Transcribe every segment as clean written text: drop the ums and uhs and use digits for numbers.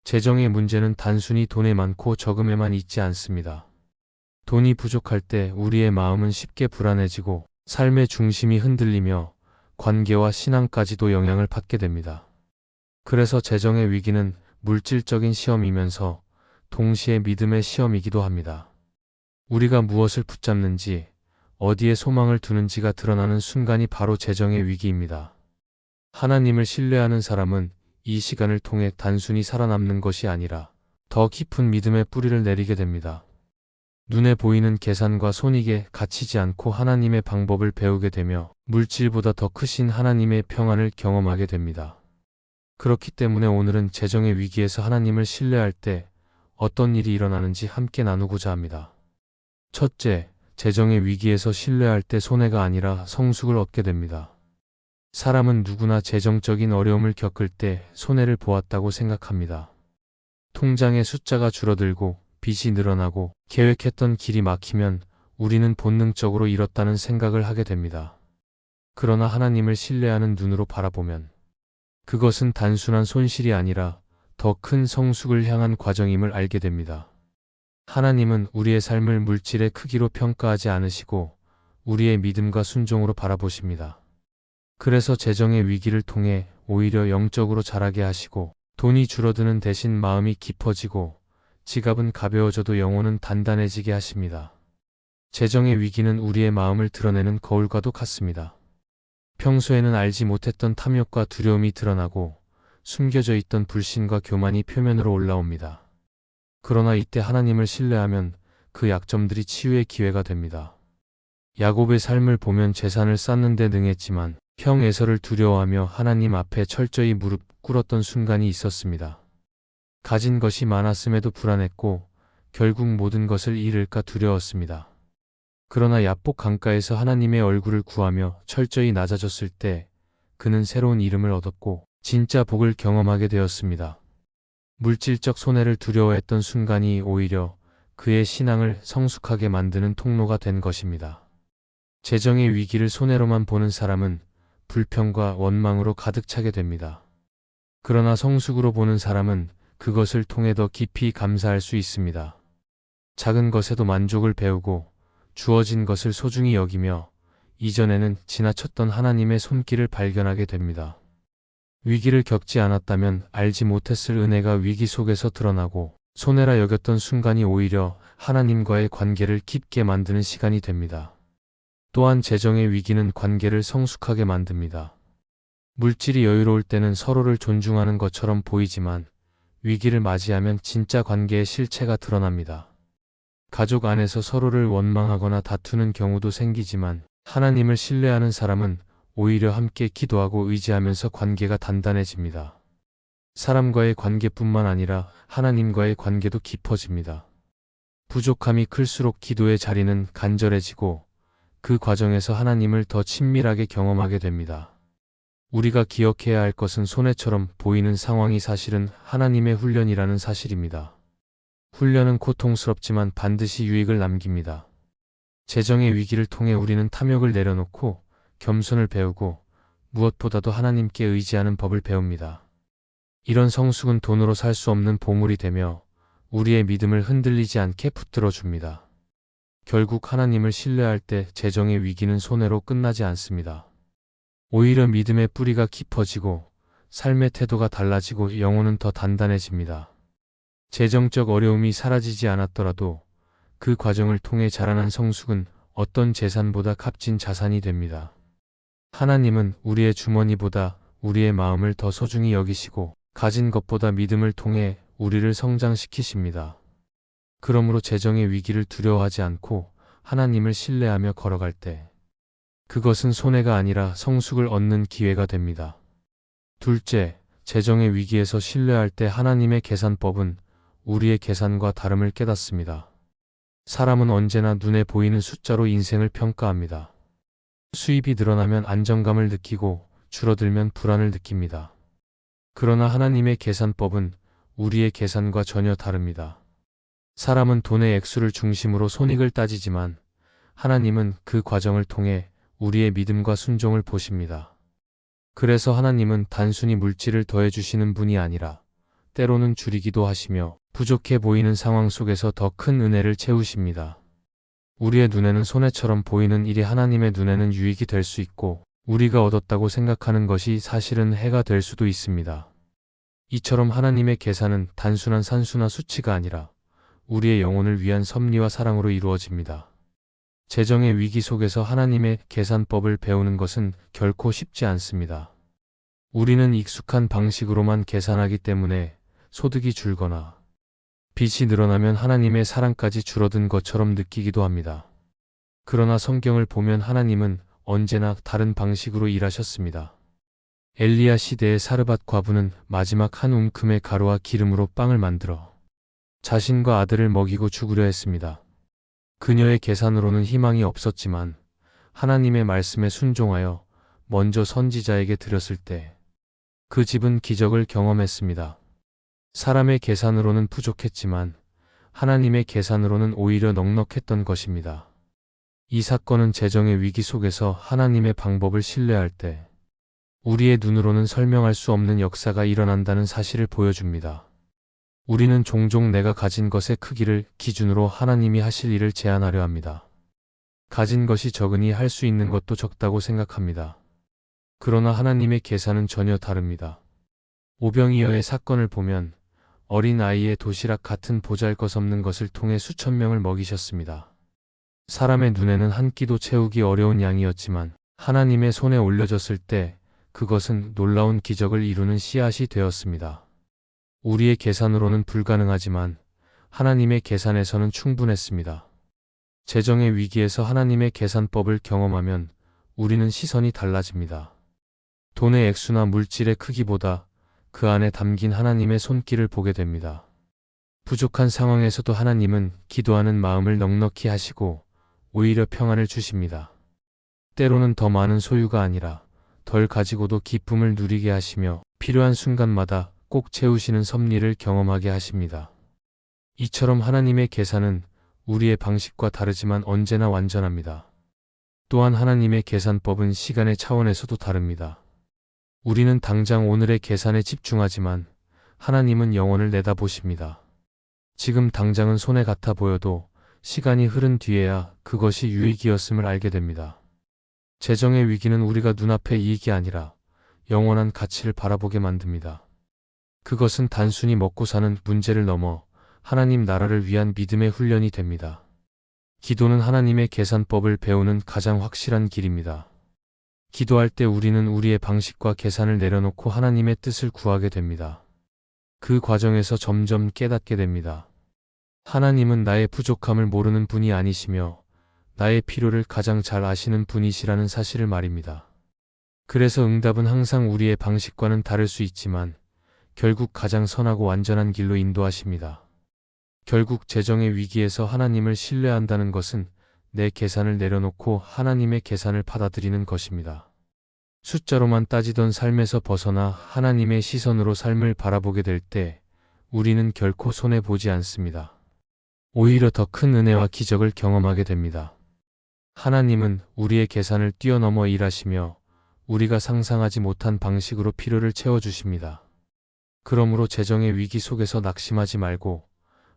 재정의 문제는 단순히 돈에 많고 적음에만 있지 않습니다. 돈이 부족할 때 우리의 마음은 쉽게 불안해지고 삶의 중심이 흔들리며 관계와 신앙까지도 영향을 받게 됩니다. 그래서 재정의 위기는 물질적인 시험이면서 동시에 믿음의 시험이기도 합니다. 우리가 무엇을 붙잡는지, 어디에 소망을 두는지가 드러나는 순간이 바로 재정의 위기입니다. 하나님을 신뢰하는 사람은 이 시간을 통해 단순히 살아남는 것이 아니라 더 깊은 믿음의 뿌리를 내리게 됩니다. 눈에 보이는 계산과 손익에 갇히지 않고 하나님의 방법을 배우게 되며 물질보다 더 크신 하나님의 평안을 경험하게 됩니다. 그렇기 때문에 오늘은 재정의 위기에서 하나님을 신뢰할 때 어떤 일이 일어나는지 함께 나누고자 합니다. 첫째, 재정의 위기에서 신뢰할 때 손해가 아니라 성숙을 얻게 됩니다. 사람은 누구나 재정적인 어려움을 겪을 때 손해를 보았다고 생각합니다. 통장의 숫자가 줄어들고 빚이 늘어나고 계획했던 길이 막히면 우리는 본능적으로 잃었다는 생각을 하게 됩니다. 그러나 하나님을 신뢰하는 눈으로 바라보면 그것은 단순한 손실이 아니라 더 큰 성숙을 향한 과정임을 알게 됩니다. 하나님은 우리의 삶을 물질의 크기로 평가하지 않으시고 우리의 믿음과 순종으로 바라보십니다. 그래서 재정의 위기를 통해 오히려 영적으로 자라게 하시고 돈이 줄어드는 대신 마음이 깊어지고 지갑은 가벼워져도 영혼은 단단해지게 하십니다. 재정의 위기는 우리의 마음을 드러내는 거울과도 같습니다. 평소에는 알지 못했던 탐욕과 두려움이 드러나고 숨겨져 있던 불신과 교만이 표면으로 올라옵니다. 그러나 이때 하나님을 신뢰하면 그 약점들이 치유의 기회가 됩니다. 야곱의 삶을 보면 재산을 쌓는 데 능했지만 형 에서를 두려워하며 하나님 앞에 철저히 무릎 꿇었던 순간이 있었습니다. 가진 것이 많았음에도 불안했고 결국 모든 것을 잃을까 두려웠습니다. 그러나 야복 강가에서 하나님의 얼굴을 구하며 철저히 낮아졌을 때 그는 새로운 이름을 얻었고 진짜 복을 경험하게 되었습니다. 물질적 손해를 두려워했던 순간이 오히려 그의 신앙을 성숙하게 만드는 통로가 된 것입니다. 재정의 위기를 손해로만 보는 사람은 불평과 원망으로 가득 차게 됩니다. 그러나 성숙으로 보는 사람은 그것을 통해 더 깊이 감사할 수 있습니다. 작은 것에도 만족을 배우고 주어진 것을 소중히 여기며 이전에는 지나쳤던 하나님의 손길을 발견하게 됩니다. 위기를 겪지 않았다면 알지 못했을 은혜가 위기 속에서 드러나고 손해라 여겼던 순간이 오히려 하나님과의 관계를 깊게 만드는 시간이 됩니다. 또한 재정의 위기는 관계를 성숙하게 만듭니다. 물질이 여유로울 때는 서로를 존중하는 것처럼 보이지만 위기를 맞이하면 진짜 관계의 실체가 드러납니다. 가족 안에서 서로를 원망하거나 다투는 경우도 생기지만 하나님을 신뢰하는 사람은 오히려 함께 기도하고 의지하면서 관계가 단단해집니다. 사람과의 관계뿐만 아니라 하나님과의 관계도 깊어집니다. 부족함이 클수록 기도의 자리는 간절해지고 그 과정에서 하나님을 더 친밀하게 경험하게 됩니다. 우리가 기억해야 할 것은 손해처럼 보이는 상황이 사실은 하나님의 훈련이라는 사실입니다. 훈련은 고통스럽지만 반드시 유익을 남깁니다. 재정의 위기를 통해 우리는 탐욕을 내려놓고 겸손을 배우고 무엇보다도 하나님께 의지하는 법을 배웁니다. 이런 성숙은 돈으로 살 수 없는 보물이 되며 우리의 믿음을 흔들리지 않게 붙들어 줍니다. 결국 하나님을 신뢰할 때 재정의 위기는 손해로 끝나지 않습니다. 오히려 믿음의 뿌리가 깊어지고 삶의 태도가 달라지고 영혼은 더 단단해집니다. 재정적 어려움이 사라지지 않았더라도 그 과정을 통해 자라난 성숙은 어떤 재산보다 값진 자산이 됩니다. 하나님은 우리의 주머니보다 우리의 마음을 더 소중히 여기시고 가진 것보다 믿음을 통해 우리를 성장시키십니다. 그러므로 재정의 위기를 두려워하지 않고 하나님을 신뢰하며 걸어갈 때 그것은 손해가 아니라 성숙을 얻는 기회가 됩니다. 둘째, 재정의 위기에서 신뢰할 때 하나님의 계산법은 우리의 계산과 다름을 깨닫습니다. 사람은 언제나 눈에 보이는 숫자로 인생을 평가합니다. 수입이 늘어나면 안정감을 느끼고 줄어들면 불안을 느낍니다. 그러나 하나님의 계산법은 우리의 계산과 전혀 다릅니다. 사람은 돈의 액수를 중심으로 손익을 따지지만 하나님은 그 과정을 통해 우리의 믿음과 순종을 보십니다. 그래서 하나님은 단순히 물질을 더해주시는 분이 아니라 때로는 줄이기도 하시며 부족해 보이는 상황 속에서 더 큰 은혜를 채우십니다. 우리의 눈에는 손해처럼 보이는 일이 하나님의 눈에는 유익이 될 수 있고 우리가 얻었다고 생각하는 것이 사실은 해가 될 수도 있습니다. 이처럼 하나님의 계산은 단순한 산수나 수치가 아니라 우리의 영혼을 위한 섭리와 사랑으로 이루어집니다. 재정의 위기 속에서 하나님의 계산법을 배우는 것은 결코 쉽지 않습니다. 우리는 익숙한 방식으로만 계산하기 때문에 소득이 줄거나 빚이 늘어나면 하나님의 사랑까지 줄어든 것처럼 느끼기도 합니다. 그러나 성경을 보면 하나님은 언제나 다른 방식으로 일하셨습니다. 엘리야 시대의 사르밧 과부는 마지막 한 움큼의 가루와 기름으로 빵을 만들어 자신과 아들을 먹이고 죽으려 했습니다. 그녀의 계산으로는 희망이 없었지만 하나님의 말씀에 순종하여 먼저 선지자에게 드렸을 때 그 집은 기적을 경험했습니다. 사람의 계산으로는 부족했지만 하나님의 계산으로는 오히려 넉넉했던 것입니다. 이 사건은 재정의 위기 속에서 하나님의 방법을 신뢰할 때 우리의 눈으로는 설명할 수 없는 역사가 일어난다는 사실을 보여줍니다. 우리는 종종 내가 가진 것의 크기를 기준으로 하나님이 하실 일을 제한하려 합니다. 가진 것이 적으니 할 수 있는 것도 적다고 생각합니다. 그러나 하나님의 계산은 전혀 다릅니다. 오병이어의 사건을 보면 어린 아이의 도시락 같은 보잘것없는 것을 통해 수천 명을 먹이셨습니다. 사람의 눈에는 한 끼도 채우기 어려운 양이었지만 하나님의 손에 올려졌을 때 그것은 놀라운 기적을 이루는 씨앗이 되었습니다. 우리의 계산으로는 불가능하지만 하나님의 계산에서는 충분했습니다. 재정의 위기에서 하나님의 계산법을 경험하면 우리는 시선이 달라집니다. 돈의 액수나 물질의 크기보다 그 안에 담긴 하나님의 손길을 보게 됩니다. 부족한 상황에서도 하나님은 기도하는 마음을 넉넉히 하시고 오히려 평안을 주십니다. 때로는 더 많은 소유가 아니라 덜 가지고도 기쁨을 누리게 하시며 필요한 순간마다 꼭 채우시는 섭리를 경험하게 하십니다. 이처럼 하나님의 계산은 우리의 방식과 다르지만 언제나 완전합니다. 또한 하나님의 계산법은 시간의 차원에서도 다릅니다. 우리는 당장 오늘의 계산에 집중하지만 하나님은 영원을 내다보십니다. 지금 당장은 손해 같아 보여도 시간이 흐른 뒤에야 그것이 유익이었음을 알게 됩니다. 재정의 위기는 우리가 눈앞의 이익이 아니라 영원한 가치를 바라보게 만듭니다. 그것은 단순히 먹고 사는 문제를 넘어 하나님 나라를 위한 믿음의 훈련이 됩니다. 기도는 하나님의 계산법을 배우는 가장 확실한 길입니다. 기도할 때 우리는 우리의 방식과 계산을 내려놓고 하나님의 뜻을 구하게 됩니다. 그 과정에서 점점 깨닫게 됩니다. 하나님은 나의 부족함을 모르는 분이 아니시며 나의 필요를 가장 잘 아시는 분이시라는 사실을 말입니다. 그래서 응답은 항상 우리의 방식과는 다를 수 있지만 결국 가장 선하고 완전한 길로 인도하십니다. 결국 재정의 위기에서 하나님을 신뢰한다는 것은 내 계산을 내려놓고 하나님의 계산을 받아들이는 것입니다. 숫자로만 따지던 삶에서 벗어나 하나님의 시선으로 삶을 바라보게 될 때 우리는 결코 손해보지 않습니다. 오히려 더 큰 은혜와 기적을 경험하게 됩니다. 하나님은 우리의 계산을 뛰어넘어 일하시며 우리가 상상하지 못한 방식으로 필요를 채워주십니다. 그러므로 재정의 위기 속에서 낙심하지 말고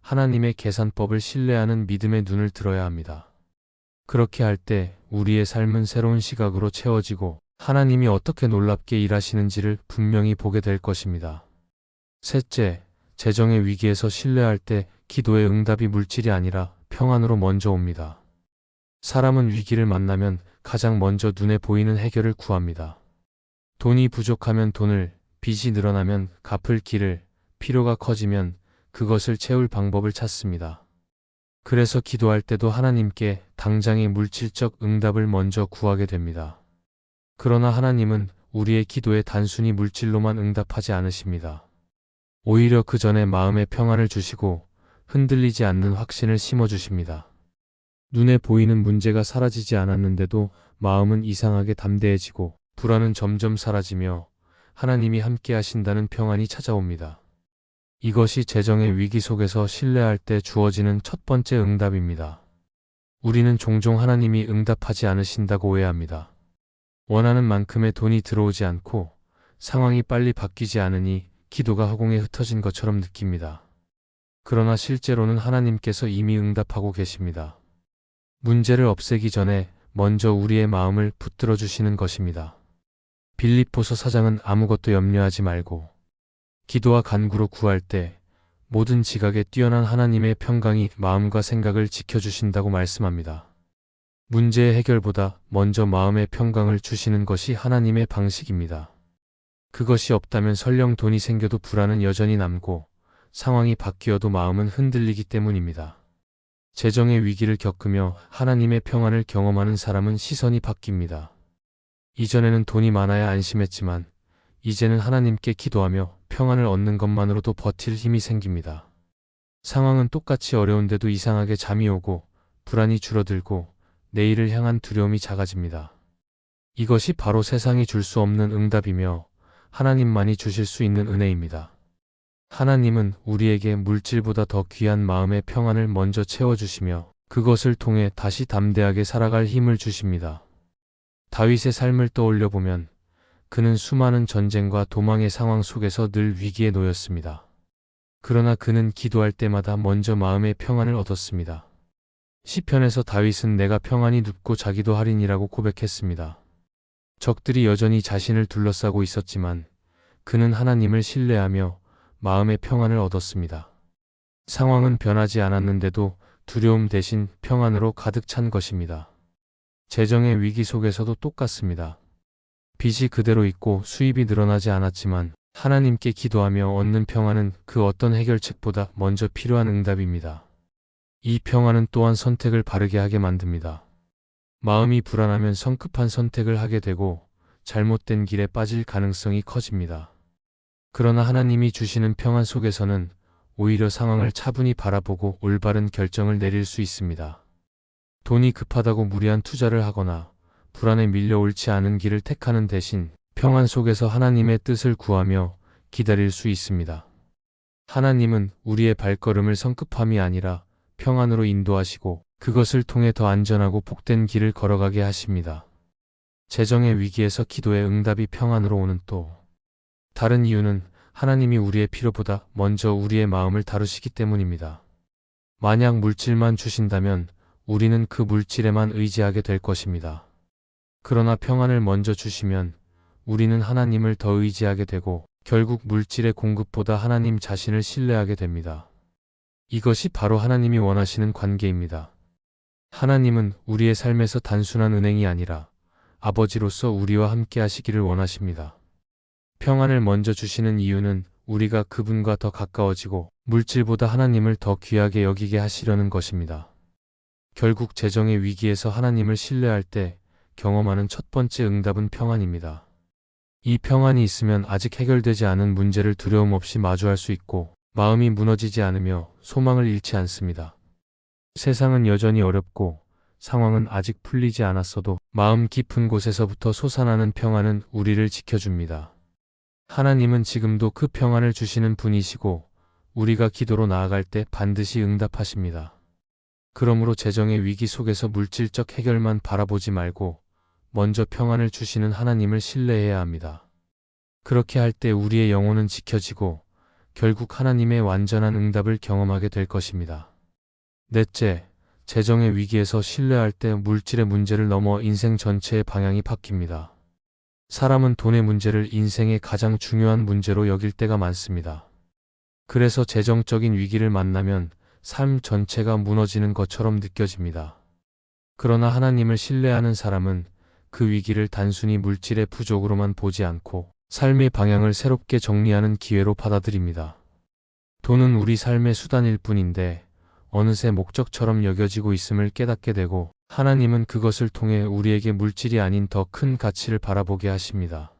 하나님의 계산법을 신뢰하는 믿음의 눈을 들어야 합니다. 그렇게 할 때 우리의 삶은 새로운 시각으로 채워지고 하나님이 어떻게 놀랍게 일하시는지를 분명히 보게 될 것입니다. 셋째, 재정의 위기에서 신뢰할 때 기도의 응답이 물질이 아니라 평안으로 먼저 옵니다. 사람은 위기를 만나면 가장 먼저 눈에 보이는 해결을 구합니다. 돈이 부족하면 돈을, 빚이 늘어나면 갚을 길을, 필요가 커지면 그것을 채울 방법을 찾습니다. 그래서 기도할 때도 하나님께 당장의 물질적 응답을 먼저 구하게 됩니다. 그러나 하나님은 우리의 기도에 단순히 물질로만 응답하지 않으십니다. 오히려 그 전에 마음의 평안을 주시고 흔들리지 않는 확신을 심어주십니다. 눈에 보이는 문제가 사라지지 않았는데도 마음은 이상하게 담대해지고 불안은 점점 사라지며 하나님이 함께 하신다는 평안이 찾아옵니다. 이것이 재정의 위기 속에서 신뢰할 때 주어지는 첫 번째 응답입니다. 우리는 종종 하나님이 응답하지 않으신다고 오해합니다. 원하는 만큼의 돈이 들어오지 않고 상황이 빨리 바뀌지 않으니 기도가 허공에 흩어진 것처럼 느낍니다. 그러나 실제로는 하나님께서 이미 응답하고 계십니다. 문제를 없애기 전에 먼저 우리의 마음을 붙들어 주시는 것입니다. 빌립보서 4장은 아무것도 염려하지 말고 기도와 간구로 구할 때 모든 지각에 뛰어난 하나님의 평강이 마음과 생각을 지켜주신다고 말씀합니다. 문제의 해결보다 먼저 마음의 평강을 주시는 것이 하나님의 방식입니다. 그것이 없다면 설령 돈이 생겨도 불안은 여전히 남고 상황이 바뀌어도 마음은 흔들리기 때문입니다. 재정의 위기를 겪으며 하나님의 평안을 경험하는 사람은 시선이 바뀝니다. 이전에는 돈이 많아야 안심했지만 이제는 하나님께 기도하며 평안을 얻는 것만으로도 버틸 힘이 생깁니다. 상황은 똑같이 어려운데도 이상하게 잠이 오고 불안이 줄어들고 내일을 향한 두려움이 작아집니다. 이것이 바로 세상이 줄 수 없는 응답이며 하나님만이 주실 수 있는 은혜입니다. 하나님은 우리에게 물질보다 더 귀한 마음의 평안을 먼저 채워주시며 그것을 통해 다시 담대하게 살아갈 힘을 주십니다. 다윗의 삶을 떠올려 보면 그는 수많은 전쟁과 도망의 상황 속에서 늘 위기에 놓였습니다. 그러나 그는 기도할 때마다 먼저 마음의 평안을 얻었습니다. 시편에서 다윗은 내가 평안히 눕고 자기도 하리니라고 고백했습니다. 적들이 여전히 자신을 둘러싸고 있었지만 그는 하나님을 신뢰하며 마음의 평안을 얻었습니다. 상황은 변하지 않았는데도 두려움 대신 평안으로 가득 찬 것입니다. 재정의 위기 속에서도 똑같습니다. 빚이 그대로 있고 수입이 늘어나지 않았지만 하나님께 기도하며 얻는 평안은 그 어떤 해결책보다 먼저 필요한 응답입니다. 이 평안은 또한 선택을 바르게 하게 만듭니다. 마음이 불안하면 성급한 선택을 하게 되고 잘못된 길에 빠질 가능성이 커집니다. 그러나 하나님이 주시는 평안 속에서는 오히려 상황을 차분히 바라보고 올바른 결정을 내릴 수 있습니다. 돈이 급하다고 무리한 투자를 하거나 불안에 밀려 옳지 않은 길을 택하는 대신 평안 속에서 하나님의 뜻을 구하며 기다릴 수 있습니다. 하나님은 우리의 발걸음을 성급함이 아니라 평안으로 인도하시고 그것을 통해 더 안전하고 복된 길을 걸어가게 하십니다. 재정의 위기에서 기도의 응답이 평안으로 오는 또 다른 이유는 하나님이 우리의 필요보다 먼저 우리의 마음을 다루시기 때문입니다. 만약 물질만 주신다면 우리는 그 물질에만 의지하게 될 것입니다. 그러나 평안을 먼저 주시면 우리는 하나님을 더 의지하게 되고 결국 물질의 공급보다 하나님 자신을 신뢰하게 됩니다. 이것이 바로 하나님이 원하시는 관계입니다. 하나님은 우리의 삶에서 단순한 은행이 아니라 아버지로서 우리와 함께 하시기를 원하십니다. 평안을 먼저 주시는 이유는 우리가 그분과 더 가까워지고 물질보다 하나님을 더 귀하게 여기게 하시려는 것입니다. 결국 재정의 위기에서 하나님을 신뢰할 때 경험하는 첫 번째 응답은 평안입니다. 이 평안이 있으면 아직 해결되지 않은 문제를 두려움 없이 마주할 수 있고 마음이 무너지지 않으며 소망을 잃지 않습니다. 세상은 여전히 어렵고 상황은 아직 풀리지 않았어도 마음 깊은 곳에서부터 솟아나는 평안은 우리를 지켜줍니다. 하나님은 지금도 그 평안을 주시는 분이시고 우리가 기도로 나아갈 때 반드시 응답하십니다. 그러므로 재정의 위기 속에서 물질적 해결만 바라보지 말고 먼저 평안을 주시는 하나님을 신뢰해야 합니다. 그렇게 할 때 우리의 영혼은 지켜지고 결국 하나님의 완전한 응답을 경험하게 될 것입니다. 넷째, 재정의 위기에서 신뢰할 때 물질의 문제를 넘어 인생 전체의 방향이 바뀝니다. 사람은 돈의 문제를 인생의 가장 중요한 문제로 여길 때가 많습니다. 그래서 재정적인 위기를 만나면 삶 전체가 무너지는 것처럼 느껴집니다. 그러나 하나님을 신뢰하는 사람은 그 위기를 단순히 물질의 부족으로만 보지 않고 삶의 방향을 새롭게 정리하는 기회로 받아들입니다. 돈은 우리 삶의 수단일 뿐인데 어느새 목적처럼 여겨지고 있음을 깨닫게 되고 하나님은 그것을 통해 우리에게 물질이 아닌 더 큰 가치를 바라보게 하십니다.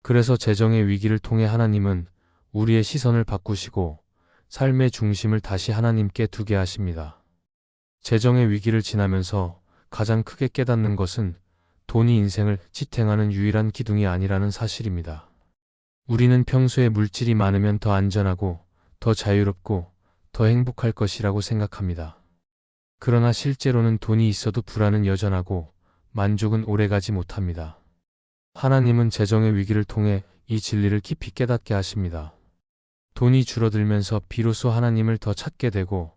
그래서 재정의 위기를 통해 하나님은 우리의 시선을 바꾸시고 삶의 중심을 다시 하나님께 두게 하십니다. 재정의 위기를 지나면서 가장 크게 깨닫는 것은 돈이 인생을 지탱하는 유일한 기둥이 아니라는 사실입니다. 우리는 평소에 물질이 많으면 더 안전하고 더 자유롭고 더 행복할 것이라고 생각합니다. 그러나 실제로는 돈이 있어도 불안은 여전하고 만족은 오래가지 못합니다. 하나님은 재정의 위기를 통해 이 진리를 깊이 깨닫게 하십니다. 돈이 줄어들면서 비로소 하나님을 더 찾게 되고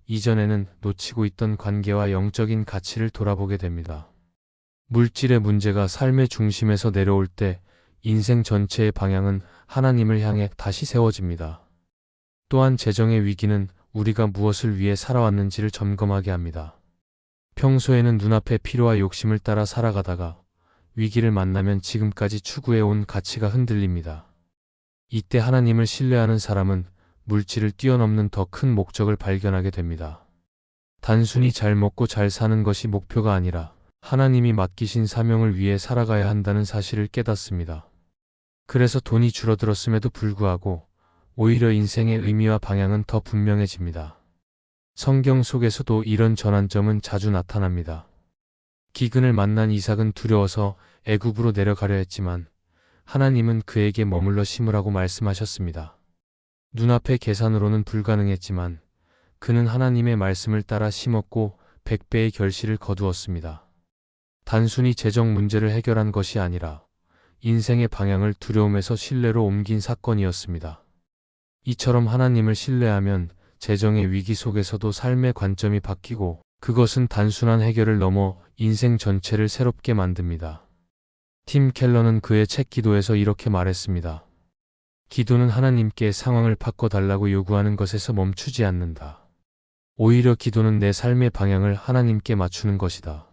이전에는 놓치고 있던 관계와 영적인 가치를 돌아보게 됩니다. 물질의 문제가 삶의 중심에서 내려올 때 인생 전체의 방향은 하나님을 향해 다시 세워집니다. 또한 재정의 위기는 우리가 무엇을 위해 살아왔는지를 점검하게 합니다. 평소에는 눈앞의 필요와 욕심을 따라 살아가다가 위기를 만나면 지금까지 추구해온 가치가 흔들립니다. 이때 하나님을 신뢰하는 사람은 물질을 뛰어넘는 더 큰 목적을 발견하게 됩니다. 단순히 잘 먹고 잘 사는 것이 목표가 아니라 하나님이 맡기신 사명을 위해 살아가야 한다는 사실을 깨닫습니다. 그래서 돈이 줄어들었음에도 불구하고 오히려 인생의 의미와 방향은 더 분명해집니다. 성경 속에서도 이런 전환점은 자주 나타납니다. 기근을 만난 이삭은 두려워서 애굽으로 내려가려 했지만 하나님은 그에게 머물러 심으라고 말씀하셨습니다. 눈앞의 계산으로는 불가능했지만 그는 하나님의 말씀을 따라 심었고 100배의 결실을 거두었습니다. 단순히 재정 문제를 해결한 것이 아니라 인생의 방향을 두려움에서 신뢰로 옮긴 사건이었습니다. 이처럼 하나님을 신뢰하면 재정의 위기 속에서도 삶의 관점이 바뀌고 그것은 단순한 해결을 넘어 인생 전체를 새롭게 만듭니다. 팀 켈러는 그의 책 기도에서 이렇게 말했습니다. 기도는 하나님께 상황을 바꿔달라고 요구하는 것에서 멈추지 않는다. 오히려 기도는 내 삶의 방향을 하나님께 맞추는 것이다.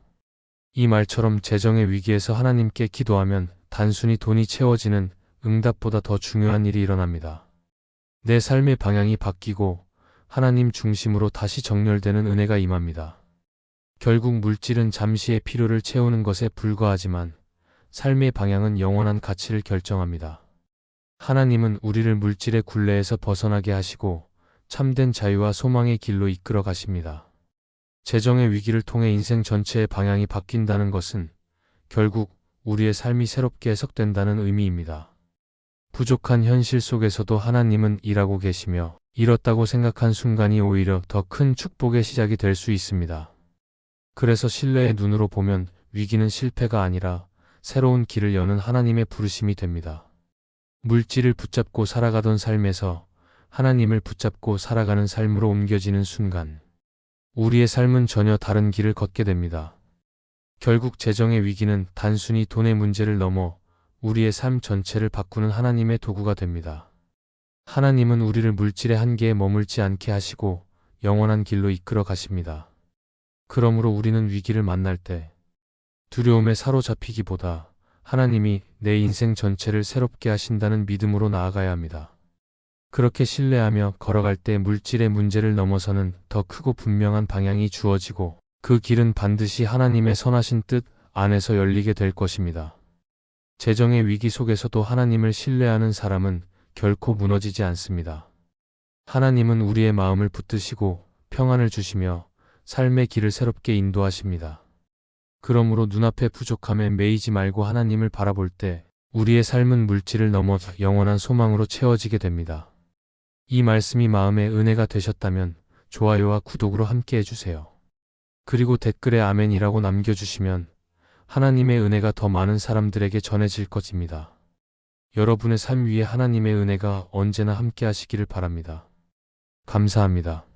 이 말처럼 재정의 위기에서 하나님께 기도하면 단순히 돈이 채워지는 응답보다 더 중요한 일이 일어납니다. 내 삶의 방향이 바뀌고 하나님 중심으로 다시 정렬되는 은혜가 임합니다. 결국 물질은 잠시의 필요를 채우는 것에 불과하지만 삶의 방향은 영원한 가치를 결정합니다. 하나님은 우리를 물질의 굴레에서 벗어나게 하시고 참된 자유와 소망의 길로 이끌어 가십니다. 재정의 위기를 통해 인생 전체의 방향이 바뀐다는 것은 결국 우리의 삶이 새롭게 해석된다는 의미입니다. 부족한 현실 속에서도 하나님은 일하고 계시며 잃었다고 생각한 순간이 오히려 더 큰 축복의 시작이 될 수 있습니다. 그래서 신뢰의 눈으로 보면 위기는 실패가 아니라 새로운 길을 여는 하나님의 부르심이 됩니다. 물질을 붙잡고 살아가던 삶에서 하나님을 붙잡고 살아가는 삶으로 옮겨지는 순간 우리의 삶은 전혀 다른 길을 걷게 됩니다. 결국 재정의 위기는 단순히 돈의 문제를 넘어 우리의 삶 전체를 바꾸는 하나님의 도구가 됩니다. 하나님은 우리를 물질의 한계에 머물지 않게 하시고 영원한 길로 이끌어 가십니다. 그러므로 우리는 위기를 만날 때 두려움에 사로잡히기보다 하나님이 내 인생 전체를 새롭게 하신다는 믿음으로 나아가야 합니다. 그렇게 신뢰하며 걸어갈 때 물질의 문제를 넘어서는 더 크고 분명한 방향이 주어지고 그 길은 반드시 하나님의 선하신 뜻 안에서 열리게 될 것입니다. 재정의 위기 속에서도 하나님을 신뢰하는 사람은 결코 무너지지 않습니다. 하나님은 우리의 마음을 붙드시고 평안을 주시며 삶의 길을 새롭게 인도하십니다. 그러므로 눈앞의 부족함에 매이지 말고 하나님을 바라볼 때 우리의 삶은 물질을 넘어 영원한 소망으로 채워지게 됩니다. 이 말씀이 마음의 은혜가 되셨다면 좋아요와 구독으로 함께 해주세요. 그리고 댓글에 아멘이라고 남겨주시면 하나님의 은혜가 더 많은 사람들에게 전해질 것입니다. 여러분의 삶 위에 하나님의 은혜가 언제나 함께 하시기를 바랍니다. 감사합니다.